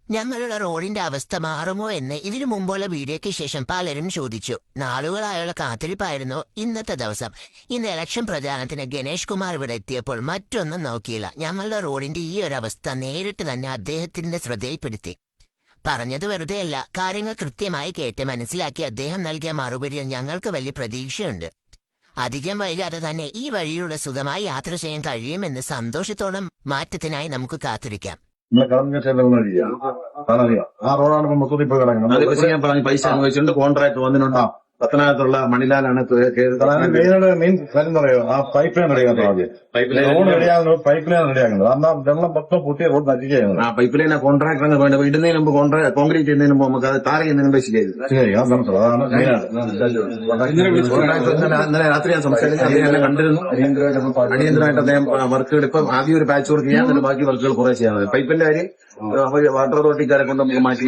ഞങ്ങളുടെ റോഡിന്റെ അവസ്ഥ മാറുമോ എന്ന് ഇതിനു മുമ്പുള്ള വീഡിയോയ്ക്ക് ശേഷം പലരും ചോദിച്ചു. നാളുകളായുള്ള കാത്തിരിപ്പായിരുന്നു ഇന്നത്തെ ദിവസം. ഇന്ന് ഇലക്ഷൻ പ്രചാരണത്തിന് ഗണേഷ് കുമാർ ഇവിടെ എത്തിയപ്പോൾ മറ്റൊന്നും നോക്കിയില്ല. ഞങ്ങളുടെ റോഡിന്റെ ഈ ഒരു അവസ്ഥ നേരിട്ട് തന്നെ അദ്ദേഹത്തിന്റെ ശ്രദ്ധയിൽപ്പെടുത്തി. പറഞ്ഞത് വെറുതെയല്ല, കാര്യങ്ങൾ കൃത്യമായി കേട്ട് മനസ്സിലാക്കി അദ്ദേഹം നൽകിയ മറുപടിയിൽ ഞങ്ങൾക്ക് വലിയ പ്രതീക്ഷയുണ്ട്. അധികം വൈകാതെ തന്നെ ഈ വഴിയിലൂടെ സുഖമായി യാത്ര ചെയ്യാൻ കഴിയുമെന്ന് സന്തോഷത്തോളം മാറ്റത്തിനായി നമുക്ക് കാത്തിരിക്കാം. നമ്മളെ കളഞ്ഞ ചെലവ് അതറിയാം. ആ റോഡാണ് ഇപ്പൊ മൊത്തത്തിൽ പോയി കിടക്കുന്നത്. അത് പക്ഷേ ഞാൻ പറഞ്ഞു പൈസ അനുഭവിച്ചിട്ടുണ്ട്. കോൺട്രാക്ട് വന്നിട്ടുണ്ട്. പത്തനാപുരത്തുള്ള മണിലാലാണ് മെയിൻ കാര്യം പറയോ, ആ പൈപ്പ് ലൈൻ റെഡിയാക്കുന്നത് ആദ്യം. റോഡ് റെഡിയാകുന്നത് പൈപ്പ് ലൈൻ റെഡിയാക്കുന്നത്. കാരണം വെള്ളം മൊത്തം പൊട്ടിയ റോഡ് നശിക്കുകയാണ്. ആ പൈപ്പ് ലൈൻ കോൺട്രാക്ടർ വേണ്ടത് ഇടുന്നതിന് മുമ്പ് കോൺക്രീറ്റ് ചെയ്യുന്നതിന് മുമ്പ് നമുക്ക് അത് താര ചെയ്യുന്നതിന് മുമ്പ് ശരിയായത്. ശരി, അതാണ് മെയിനാണ്. ഇന്നലെ രാത്രി ഞാൻ സംസാരിച്ചു, അദ്ദേഹം കണ്ടിരുന്നു. അടിയന്തരമായിട്ട് അദ്ദേഹം വർക്കുകൾ ഇപ്പം ആദ്യം ഒരു പാച്ച് വർക്ക് ചെയ്യാൻ, ബാക്കി വർക്കുകൾ കുറെ ചെയ്യാൻ. പൈപ്പിന്റെ കാര്യം വാട്ടർ അതോറിറ്റിക്കാരെ കൊണ്ട് നമുക്ക് മാറ്റി